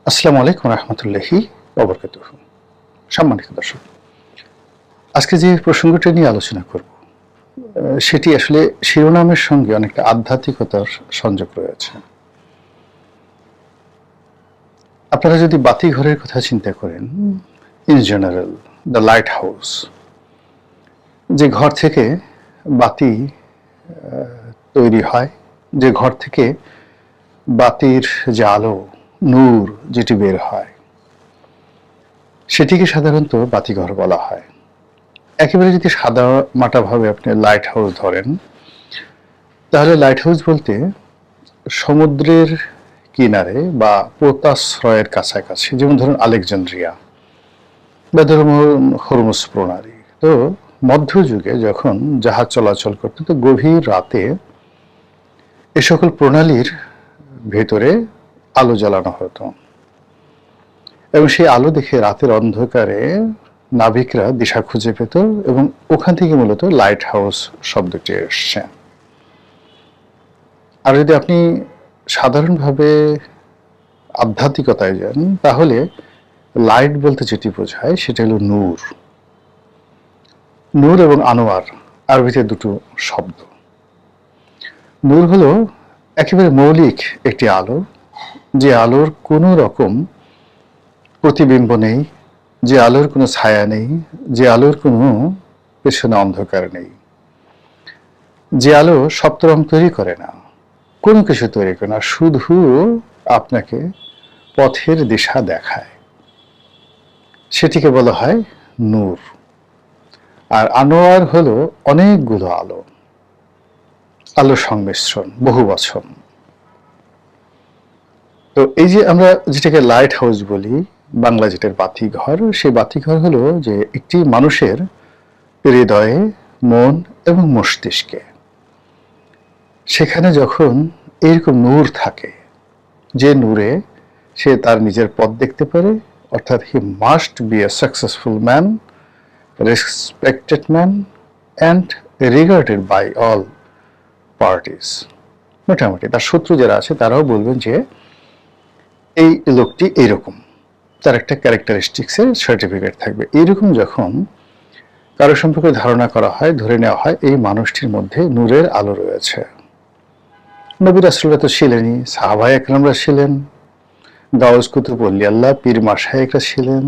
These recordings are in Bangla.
আসসালামু আলাইকুম রহমতুল্লাহি ওবরকাতুহু। সম্মানিত দর্শক, আজকে যে প্রসঙ্গটি নিয়ে আলোচনা করব সেটি আসলে শিরোনামের সঙ্গে অনেকটা আধ্যাত্মিকতার সংযোগ রয়েছে। আপনারা যদি বাতিঘরের কথা চিন্তা করেন, in general the light house, যে ঘর থেকে বাতি তৈরি হয়, যে ঘর থেকে বাতির যে আলো, নূর যেটি বের হয়, সেটিকে সাধারণত বাতিঘর বলা হয়। একেবারে যদি সাদা মাটাভাবে আপনি লাইট হাউস ধরেন, তাহলে লাইট হাউস বলতে সমুদ্রের কিনারে বা পোতাশ্রয়ের কাছাকাছি, যেমন ধরুন আলেকজান্দ্রিয়া বা ধরুন হরমুজ প্রণালী। তো মধ্যযুগে যখন জাহাজ চলাচল করত, তো গভীর রাতে এ সকল প্রণালীর ভেতরে আলো জ্বালানো হতো এবং সেই আলো দেখে রাতের অন্ধকারে নাবিকরা দিশা খুঁজে পেত এবং ওখান থেকে মূলত লাইট হাউস শব্দটি এসছে। আর যদি আপনি সাধারণভাবে আধ্যাত্মিকতায় যান, তাহলে লাইট বলতে যেটি বোঝায় সেটা হলো নূর। নূর এবং আনোয়ার আরবিতে দুটো শব্দ। নূর হলো একেবারে মৌলিক একটি আলো, যে আলোর কোনো রকম প্রতিবিম্ব নেই, যে আলোর কোনো ছায়া নেই, যে আলোর কোনো পেছনে অন্ধকার নেই, যে আলো সপ্তরং তৈরি করে না, কোনো কিছু তৈরি করে না, শুধু আপনাকে পথের দিশা দেখায়, সেটিকে বলা হয় নূর। আর আনোয়ার হলো অনেকগুলো আলো, আলোর সংমিশ্রণ, বহু বচন। তো এই যে আমরা যেটাকে লাইট হাউস বলি, বাংলা যেটার বাতিঘর, সেই বাতিঘর হলো যে একটি মানুষের হৃদয়ে, মন এবং মস্তিষ্কে, সেখানে যখন এইরকম নূর থাকে, যে নূরে সে তার নিজের পথ দেখতে পারে, অর্থাৎ he must be a successful man, respected man and regarded by all parties. মোটামুটি তার শত্রু যারা আছে তারাও বলবেন যে এই লোকটি এইরকম, তার একটা ক্যারেক্টারিস্টিক্সের সার্টিফিকেট থাকবে। এইরকম যখন কারো সম্পর্কে ধারণা করা হয়, ধরে নেওয়া হয় এই মানুষটির মধ্যে নূরের আলো রয়েছে। নবী রাসূলরা তো ছিলেনই, সাহাবায়ে একরামরা ছিলেন, গাউস কুতুব আল্লাহ পীর মাশায়েখরা ছিলেন,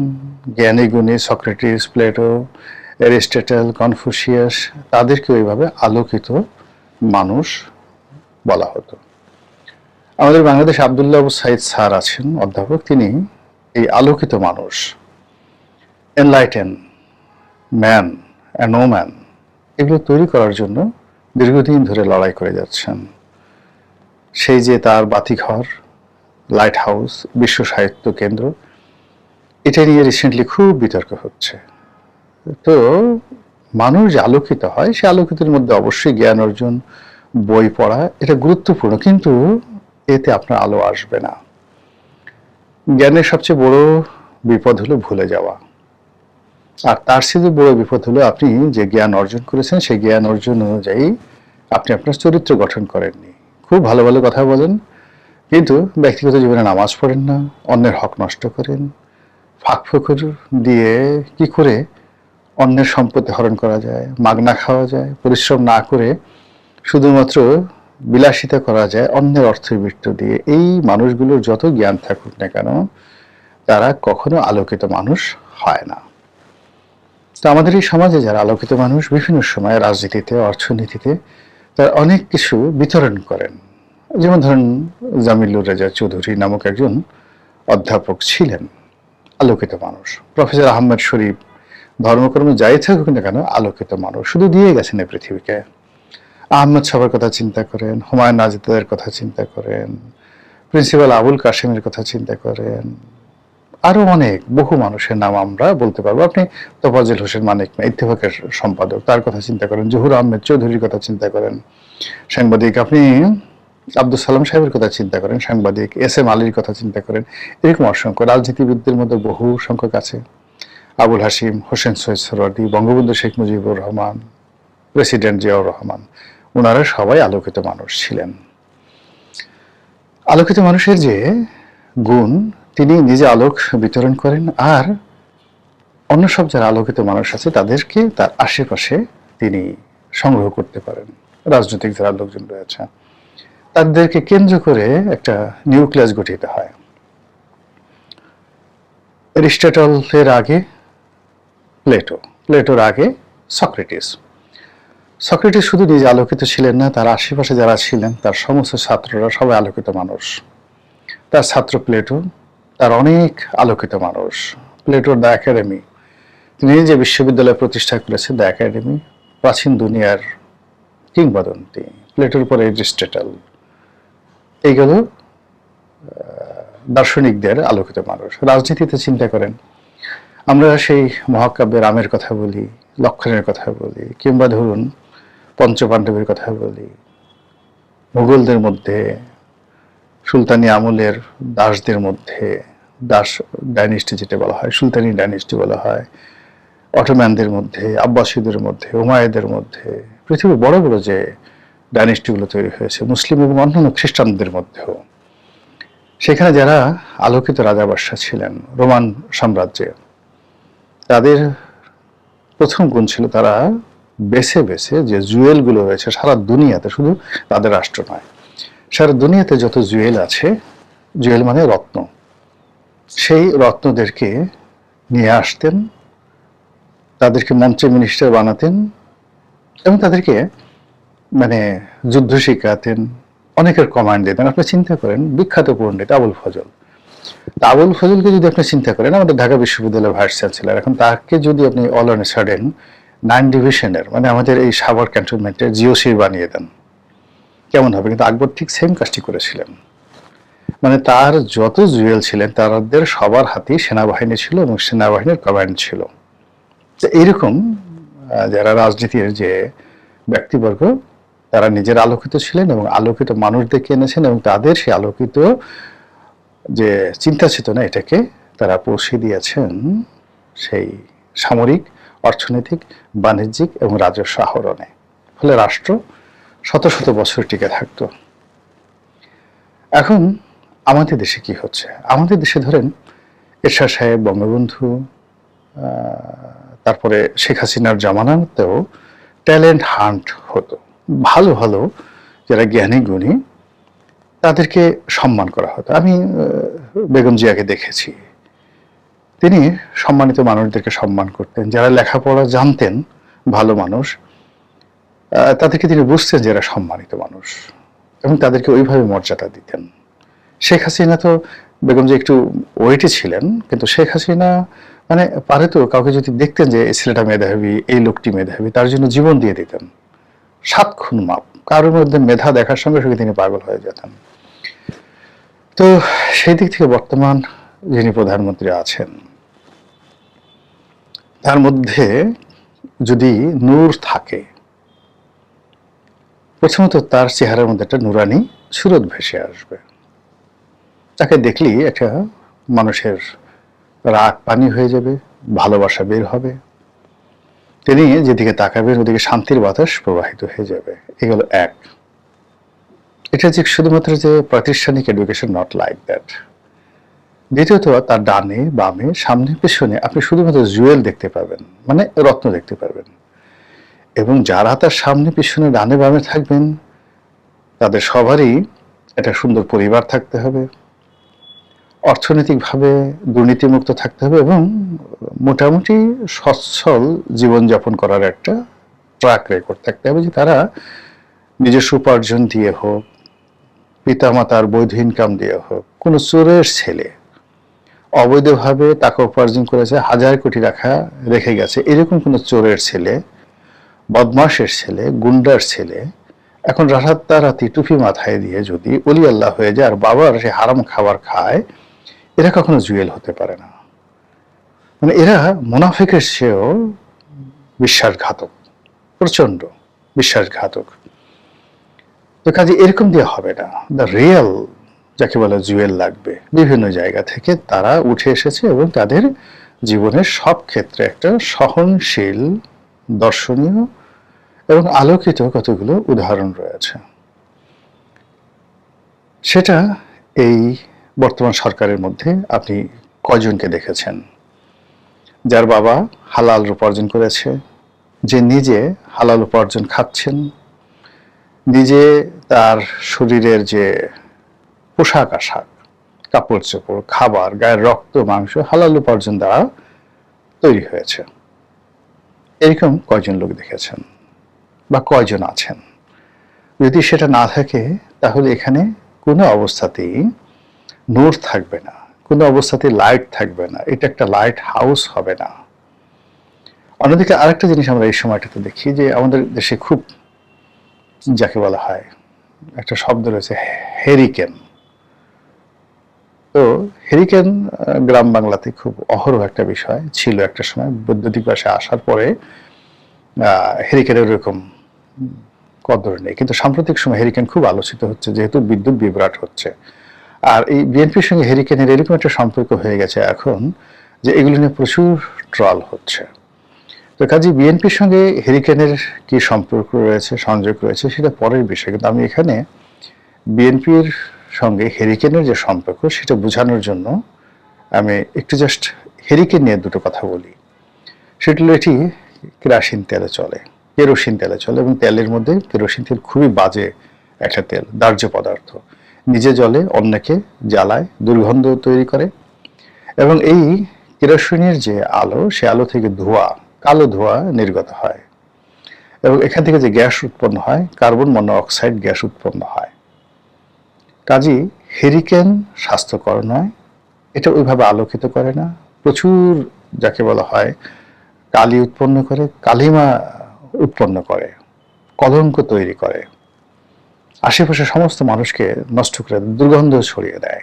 জ্ঞানী গুণী সক্রেটিস, প্লেটো, অ্যারিস্টটল, কনফুসিয়াস, তাদেরকে ওইভাবে আলোকিত মানুষ বলা হতো। আমাদের বাংলাদেশ আব্দুল্লাহ আবু সাইদ স্যার আছেন, অধ্যাপক, তিনি এই আলোকিত মানুষ, enlighten man and no man, এগুলো তৈরি করার জন্য দীর্ঘদিন ধরে লড়াই করে যাচ্ছেন। সেই যে তার বাতিঘর, লাইট হাউস, বিশ্ব সাহিত্য কেন্দ্র, এটা নিয়ে রিসেন্টলি খুব বিতর্ক হচ্ছে। তো মানুষ যে আলোকিত হয়, সে আলোকিতের মধ্যে অবশ্যই জ্ঞান অর্জন, বই পড়া, এটা গুরুত্বপূর্ণ, কিন্তু এতে আপনার আলো আসবে না। জ্ঞানের সবচেয়ে বড় বিপদ হলো ভুলে যাওয়া, আর তার চেয়ে বড় বিপদ হলো আপনি যে জ্ঞান অর্জন করেছেন, সেই জ্ঞান অর্জন অনুযায়ী আপনি আপনার চরিত্র গঠন করেননি। খুব ভালো ভালো কথা বলেন, কিন্তু ব্যক্তিগত জীবনে নামাজ পড়েন না, অন্যের হক নষ্ট করেন, ফাঁকফোকর দিয়ে কি করে অন্যের সম্পত্তি হরণ করা যায়, মাগনা খাওয়া যায়, পরিশ্রম না করে শুধুমাত্র বিলাসিতা করা যায় অন্যের অর্থবৃত্ত দিয়ে। এই মানুষগুলোর যত জ্ঞান থাকুক না কেন, তারা কখনো আলোকিত মানুষ হয় না। তো আমাদের এই সমাজে যারা আলোকিত মানুষ, বিভিন্ন সময় রাজনীতিতে, অর্থনীতিতে তারা অনেক কিছু বিতরণ করেন। যেমন ধরেন জামিলুর রেজা চৌধুরী নামক একজন অধ্যাপক ছিলেন, আলোকিত মানুষ। প্রফেসর আহমেদ শরীফ, ধর্মকর্ম যাই থাকুক না কেন, আলোকিত মানুষ, শুধু দিয়ে গেছেন এই পৃথিবীকে। আহমদ সাহেবের কথা চিন্তা করেন, হুমায়ুন আজাদের কথা চিন্তা করেন, প্রিন্সিপাল আবুল কাশেমের কথা চিন্তা করেন, আরো অনেক বহু মানুষের নাম আমরা বলতে পারবো। আপনি তোফাজ্জল হোসেন মানিক ইত্তেফাকের সম্পাদক, তার কথা চিন্তা করেন, জহুর আহমেদ চৌধুরীর কথা চিন্তা করেন, সাংবাদিক আপনি আব্দুল সালাম সাহেবের কথা চিন্তা করেন, সাংবাদিক এস এম আলীর কথা চিন্তা করেন, এরকম অসংখ্য। রাজনীতিবিদদের মধ্যে বহু সংখ্যক আছে, আবুল হাসিম, হোসেন সৈয়দ সোহরাওয়ার্দী, বঙ্গবন্ধু শেখ মুজিবুর রহমান, প্রেসিডেন্ট জিয়াউর রহমান, ওনারা সবাই আলোকিত মানুষ ছিলেন। আলোকিত মানুষের যে গুণ, তিনি নিজে আলোক বিতরণ করেন, আর অন্য সব যারা আলোকিত মানুষ আছে তাদেরকে তার আশেপাশে তিনি সংগ্রহ করতে পারেন। রাজনৈতিক যারা লোকজন রয়েছে তাদেরকে কেন্দ্র করে একটা নিউক্লিয়াস গঠিত হয়। এরিস্টটলের আগে প্লেটোর আগে সক্রেটিস শুধু নিজে আলোকিত ছিলেন না, তার আশেপাশে যারা ছিলেন তার সমস্ত ছাত্ররা সবাই আলোকিত মানুষ। তার ছাত্র প্লেটো, তার অনেক আলোকিত মানুষ। প্লেটোর দ্য একাডেমি, তিনি যে বিশ্ববিদ্যালয় প্রতিষ্ঠা করেছেন দ্য একাডেমি, প্রাচীন দুনিয়ার কিংবদন্তি। প্লেটোর পরে এরিস্টটল, এইগুলো দার্শনিকদের আলোকিত মানুষ। রাজনীতিতে চিন্তা করেন, আমরা সেই মহাকাব্যের রামের কথা বলি, লক্ষণের কথা বলি, কিংবা ধরুন পঞ্চপাণ্ডবের কথা বলি, মুঘলদের মধ্যে সুলতানি আমলের দাসদের মধ্যে, দাস ডাইনেস্টি যেটা বলা হয়, সুলতানি ডাইনেস্টি বলা হয়, অটোম্যানদের মধ্যে, আব্বাসীদের মধ্যে, উমাইয়াদের মধ্যে, পৃথিবীর বড় বড় যে ডাইনেস্টিগুলো তৈরি হয়েছে, মুসলিম এবং অন্যান্য খ্রিস্টানদের মধ্যেও, সেখানে যারা আলোকিত রাজা বাদশাহ ছিলেন রোমান সাম্রাজ্যে, তাদের প্রথম গুণ ছিল তারা বেছে বেছে যে জুয়েলগুলো রয়েছে সারা দুনিয়াতে, শুধু তাদের রাষ্ট্র নয়, সারা দুনিয়াতে যত জুয়েল আছে, জুয়েল মানে রত্ন, সেই রত্নদেরকে নিয়ে আসতেন, তাদেরকে মন্ত্রী মিনিস্টার বানাতেন এবং তাদেরকে মানে যুদ্ধ শিখাতেন, অনেকের কমান্ড দিতেন। আপনি চিন্তা করেন বিখ্যাত পণ্ডিত আবুল ফজল, আবুল ফজলকে যদি আপনি চিন্তা করেন, আমাদের ঢাকা বিশ্ববিদ্যালয়ের ভাইস চ্যান্সেলর, এখন তাকে যদি আপনি অল অন এ সাডেন 9 ডিভিশনের মানে আমাদের এই সাভার ক্যান্টনমেন্টের জিওসি বানিয়ে দেন, কেমন হবে? কিন্তু আকবর ঠিক সেম কাজটি করেছিলেন। মানে তার যত জুয়েল ছিলেন তাদের সবার হাতেই সেনাবাহিনী ছিল এবং সেনাবাহিনীর কমান্ড ছিল। এইরকম যারা রাজনীতির যে ব্যক্তিবর্গ, তারা নিজের আলোকিত ছিলেন এবং আলোকিত মানুষদেরকে এনেছেন এবং তাদের সেই আলোকিত যে চিন্তা চেতনা, এটাকে তারা পৌঁছে দিয়েছেন সেই সামরিক, অর্থনৈতিক, বাণিজ্যিক এবং রাজস্ব আহরণে। ফলে রাষ্ট্র শত শত বছর টিকে থাকতো। এখন আমাদের দেশে কি হচ্ছে? আমাদের দেশে ধরেন এরশাদ সাহেব, বঙ্গবন্ধু, তারপরে শেখ হাসিনার জামানাতেও ট্যালেন্ট হান্ট হতো। ভালো ভালো যারা জ্ঞানী গুণী তাদেরকে সম্মান করা হতো। আমি বেগম জিয়াকে দেখেছি, তিনি সম্মানিত মানুষদেরকে সম্মান করতেন। যারা লেখাপড়া জানতেন, ভালো মানুষ, তাদেরকে তিনি বুঝতেন যে এরা সম্মানিত মানুষ এবং তাদেরকে ওইভাবে মর্যাদা দিতেন। শেখ হাসিনা তো, বেগম জিয়া একটু ওয়েটে ছিলেন, কিন্তু শেখ হাসিনা মানে পারে তো কাউকে যদি দেখতেন যে এই ছেলেটা মেধাবী, এই লোকটি মেধাবী, তার জন্য জীবন দিয়ে দিতেন। 7 খুন মাপ। কারোর মধ্যে মেধা দেখার সঙ্গে সঙ্গে তিনি পাগল হয়ে যেতেন। তো সেই দিক থেকে বর্তমান যিনি প্রধানমন্ত্রী আছেন, তার মধ্যে যদি নূর থাকে, প্রথমত তার চেহারার মধ্যে একটা নুরানি সুরত ভেসে আসবে। তাকে দেখলেই একটা মানুষের রাগ পানি হয়ে যাবে, ভালোবাসা বের হবে, তিনি যেদিকে তাকাবেন ওদিকে শান্তির বাতাস প্রবাহিত হয়ে যাবে। এগুলো এক। এটা যে শুধুমাত্র যে প্রাতিষ্ঠানিক এডুকেশন, নট লাইক দ্যাট। দ্বিতীয়ত, তার ডানে বামে সামনে পেছনে আপনি শুধুমাত্র জুয়েল দেখতে পাবেন, মানে রত্ন দেখতে পারবেন। এবং যারা তার সামনে পিছনে ডানে বামে থাকবেন, তাদের সবারই একটা সুন্দর পরিবার থাকতে হবে, অর্থনৈতিকভাবে দুর্নীতিমুক্ত থাকতে হবে এবং মোটামুটি সচ্ছল জীবনযাপন করার একটা ট্র্যাক রেকর্ড থাকতে হবে, যে তারা নিজস্ব উপার্জন দিয়ে হোক, পিতামাতার বৈধ ইনকাম দিয়ে হোক, কোনো চোরের ছেলে অবৈধভাবে টাকা উপার্জন করেছে, 1000 কোটি টাকা রেখে গেছে, এরকম কোনো চোরের ছেলে, বদমাশের ছেলে, গুন্ডার ছেলে এখন রাতারাতি টুপি মাথায় দিয়ে যদি অলি আল্লাহ হয়ে যায় আর বাবার সে হারাম খাবার খায়, এরা কখনো জুয়েল হতে পারে না। মানে এরা মুনাফিকের চেয়েও বিশ্বাসঘাতক, প্রচন্ড বিশ্বাসঘাতক। তো কাজে এরকম দিয়ে হবে না। দ্য রিয়েল যাকে বলে জুয়েল লাগবে। বিভিন্ন জায়গা থেকে তারা উঠে এসেছে এবং তাদের জীবনের সব ক্ষেত্রে একটা সহনশীল, দর্শনীয় এবং আলোকিত কতগুলো উদাহরণ রয়েছে। সেটা এই বর্তমান সরকারের মধ্যে আপনি কয়জনকে দেখেছেন যার বাবা হালাল উপার্জন করেছে, যে নিজে হালাল উপার্জন খাচ্ছেন, নিজে তার শরীরের যে পোশাক আশাক, কাপড় চোপড়, খাবার, গায়ের রক্ত মাংস হালাল উপার্জন দ্বারা তৈরি হয়েছে? এরকম কয়জন লোক দেখেছেন বা কয়জন আছেন? যদি সেটা না থাকে তাহলে এখানে কোনো অবস্থাতেই নূর থাকবে না, কোনো অবস্থাতেই লাইট থাকবে না, এটা একটা লাইট হাউস হবে না। অন্যদিকে আরেকটা জিনিস আমরা এই সময়টাতে দেখি যে আমাদের দেশে খুব, যাকে বলা হয়, একটা শব্দ রয়েছে হেরিকেন। তো হেরিকেন গ্রাম বাংলাতে খুব অহরহ একটা বিষয় ছিল একটা সময়। বৈদ্যুতিক বাসে আসার পরে হেরিকেনের এরকম কদর নেই, কিন্তু সাম্প্রতিক সময় হেরিকেন খুব আলোচিত হচ্ছে যেহেতু বিদ্যুৎ বিভ্রাট হচ্ছে। আর এই বিএনপির সঙ্গে হেরিকেনের এরকম একটা সম্পর্ক হয়ে গেছে এখন যে এগুলো নিয়ে প্রচুর ট্রল হচ্ছে। তো কাজে বিএনপির সঙ্গে হেরিকেনের কি সম্পর্ক রয়েছে, সংযোগ রয়েছে, সেটা পরের বিষয়। কিন্তু আমি এখানে বিএনপির সঙ্গে হেরিকেনের যে সম্পর্ক সেটা বোঝানোর জন্য আমি একটু জাস্ট হেরিকেন নিয়ে দুটো কথা বলি। সেটা হলো এটি কেরোসিন তেলে চলে, কেরোসিন তেলে চলে, এবং তেলের মধ্যে কেরোসিন তেল খুবই বাজে একটা তেল, দাহ্য পদার্থ। নিজে জ্বলে, অন্যকে জ্বালায়, দুর্গন্ধ তৈরি করে। এবং এই কেরোসিনের যে আলো, সে আলো থেকে ধোঁয়া, কালো ধোঁয়া নির্গত হয়, এবং এখান থেকে যে গ্যাস উৎপন্ন হয়, কার্বন মনোঅক্সাইড গ্যাস উৎপন্ন হয়। কাজেই হেরিকেন স্বাস্থ্যকর নয়, এটা ওইভাবে আলোকিত করে না, প্রচুর যাকে বলা হয় কালি উৎপন্ন করে, কালিমা উৎপন্ন করে, কলঙ্ক তৈরি করে, আশেপাশে সমস্ত মানুষকে নষ্ট করে, দুর্গন্ধ ছড়িয়ে দেয়।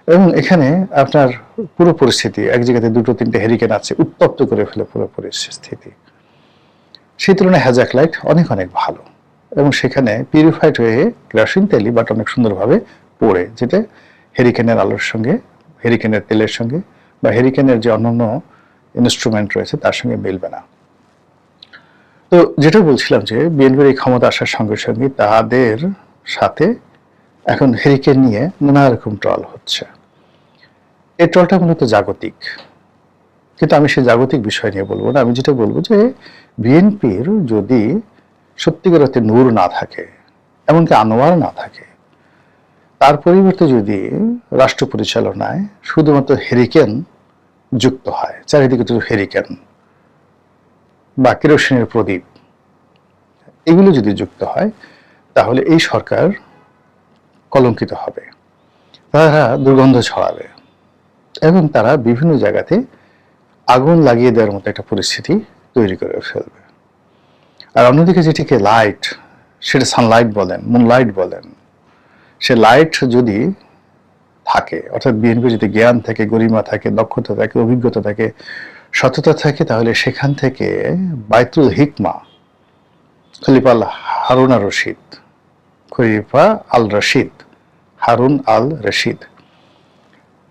এবং এখানে আপনার পুরো পরিস্থিতি, এক জায়গাতে দুটো তিনটে হেরিকেন আছে, উত্তপ্ত করে ফেলে পুরো পরিস্থিতি। সেই তুলনায় হ্যাজাক লাইট অনেক অনেক ভালো, এবং সেখানে পিউরিফাইড হয়ে কেরোসিন তেলই বাট অনেক সুন্দরভাবে পড়ে, যেটা হেরিকেনের আলোর সঙ্গে, হেরিকেনের তেলের সঙ্গে বা হেরিকেনের যে অন্যান্য ইনস্ট্রুমেন্ট রয়েছে তার সঙ্গে মিলবে না। তো যেটা বলছিলাম যে বিএনপির এই ক্ষমতা আসার সঙ্গে সঙ্গে তাদের সাথে এখন হেরিকেন নিয়ে নানা রকম ট্রল হচ্ছে। এই ট্রলটা মূলত জাগতিক, কিন্তু আমি সেই জাগতিক বিষয় নিয়ে বলবো না। আমি যেটা বলবো যে বিএনপির যদি সত্যিকার অর্থে নূর না থাকে, এমনকি আনোয়ার না থাকে, তার পরিবর্তে যদি রাষ্ট্র পরিচালনায় শুধুমাত্র হেরিকেন যুক্ত হয়, চারিদিকে শুধু হেরিকেন বা কেরোসিনের প্রদীপ, এগুলো যদি যুক্ত হয়, তাহলে এই সরকার কলঙ্কিত হবে, তারা দুর্গন্ধ ছড়াবে, এবং তারা বিভিন্ন জায়গাতে আগুন লাগিয়ে দেওয়ার মতো একটা পরিস্থিতি তৈরি করে ফেলবে। আর অন্যদিকে যেটিকে লাইট, সেটা সানলাইট বলেন, মুনলাইট বলেন, সে লাইট যদি থাকে, অর্থাৎ বিএনপি যদি জ্ঞান থাকে, গরিমা থাকে, দক্ষতা থাকে, অভিজ্ঞতা থাকে, সততা থাকে, তাহলে সেখান থেকে বাইতুল হিকমা খলিফা হারুন আর রশিদ, খলিফা আল রশিদ, হারুন আল রশিদ,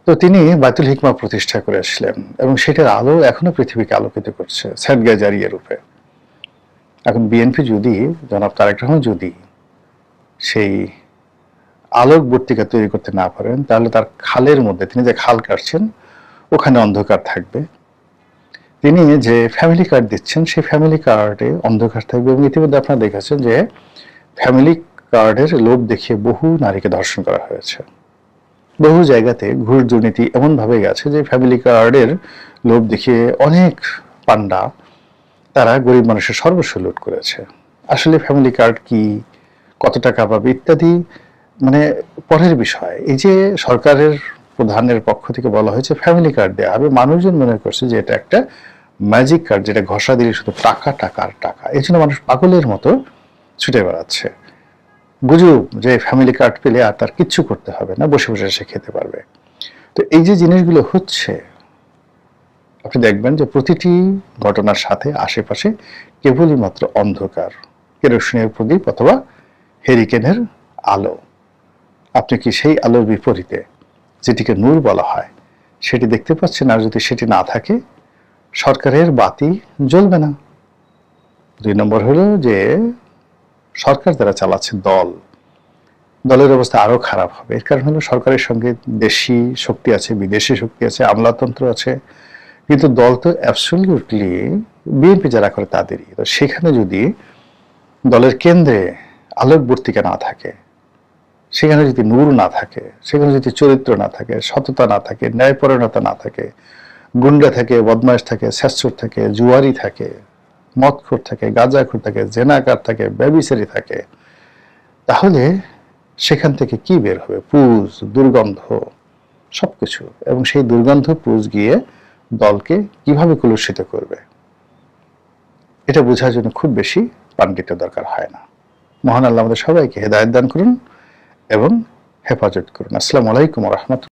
তো তিনি বাইতুল হিকমা প্রতিষ্ঠা করেছিলেন, এবং সেটার আলো এখনো পৃথিবীকে আলোকিত করছে সাদগা জারিয়া রূপে। এখন বিএনপি যদি, জনাব তারেক রহমান যদি সেই আলোকবর্তিকা তৈরি করতে না পারেন, তাহলে তার খালের মধ্যে, তিনি যে খাল কাটছেন ওখানে অন্ধকার থাকবে। তিনি যে ফ্যামিলি কার্ড দিচ্ছেন সেই ফ্যামিলি কার্ডে অন্ধকার থাকবে। এবং ইতিমধ্যে আপনারা দেখেছেন যে ফ্যামিলি কার্ডের লোভ দেখিয়ে বহু নারীকে ধর্ষণ করা হয়েছে। বহু জায়গাতে ঘুষ দুর্নীতি এমনভাবে গেছে যে ফ্যামিলি কার্ডের লোভ দেখিয়ে অনেক পান্ডা তারা গরিব মানুষের সর্বস্ব লুট করেছে। আসলে ফ্যামিলি কার্ড কি, কত টাকা পাবে ইত্যাদি মানে পরের বিষয়। এই যে সরকারের প্রধানের পক্ষ থেকে বলা হয়েছে ফ্যামিলি কার্ড দেওয়া হবে, মানুষজন মনে করছে যে এটা একটা ম্যাজিক কার্ড, যেটা ঘষা দিলে শুধু টাকা টাকা আর টাকা। এই জন্য মানুষ পাগলের মতো ছুটে বেড়াচ্ছে। গুজব যে ফ্যামিলি কার্ড পেলে আর তার কিচ্ছু করতে হবে না, বসে বসে সে খেতে পারবে। তো এই যে জিনিসগুলো হচ্ছে, আপনি দেখবেন যে প্রতিটি ঘটনার সাথে আশেপাশে কেবলই মাত্র অন্ধকার, কেরোসিনের প্রদীপ অথবা হেরিকেনের আলো। আপনি কি সেই আলোর বিপরীতে, যেটিকে নূর বলা হয়, সেটি দেখতে পাচ্ছেন? আর যদি সেটি না থাকে, সরকারের বাতি জ্বলবে না। 2 নম্বর হলো যে সরকার যারা চালাচ্ছে দল, দলের অবস্থা আরো খারাপ হবে। এর কারণ হলো সরকারের সঙ্গে দেশি শক্তি আছে, বিদেশি শক্তি আছে, আমলাতন্ত্র আছে, কিন্তু দল তো অ্যাবসলিউটলি বিএনপি যারা করে তাদেরই। তো সেখানে যদি দলের কেন্দ্রে আলোকবর্তিকা না থাকে, সেখানে যদি নূর না থাকে, সেখানে যদি চরিত্র না থাকে, সততা না থাকে, ন্যায়পরায়ণতা না থাকে, গুন্ডা থাকে, বদমাইশ থাকে, স্যাসচোর থাকে, জুয়ারি থাকে, মদখোর থাকে, গাঁজাখোর থাকে, জেনাকার থাকে, ব্যভিচারী থাকে, তাহলে সেখান থেকে কি বের হবে? পুজ, দুর্গন্ধ, সবকিছু। এবং সেই দুর্গন্ধ পুজ গিয়ে দলকে কিভাবে কলুষিত করবে, এটা বোঝার জন্য খুব বেশি পাণ্ডিত্য দরকার হয় না। মহান আল্লাহ আমাদের সবাইকে হেদায়েত দান করুন এবং হেফাজত করুন। আসসালামু আলাইকুম ওয়া রাহমাতুল্লাহ।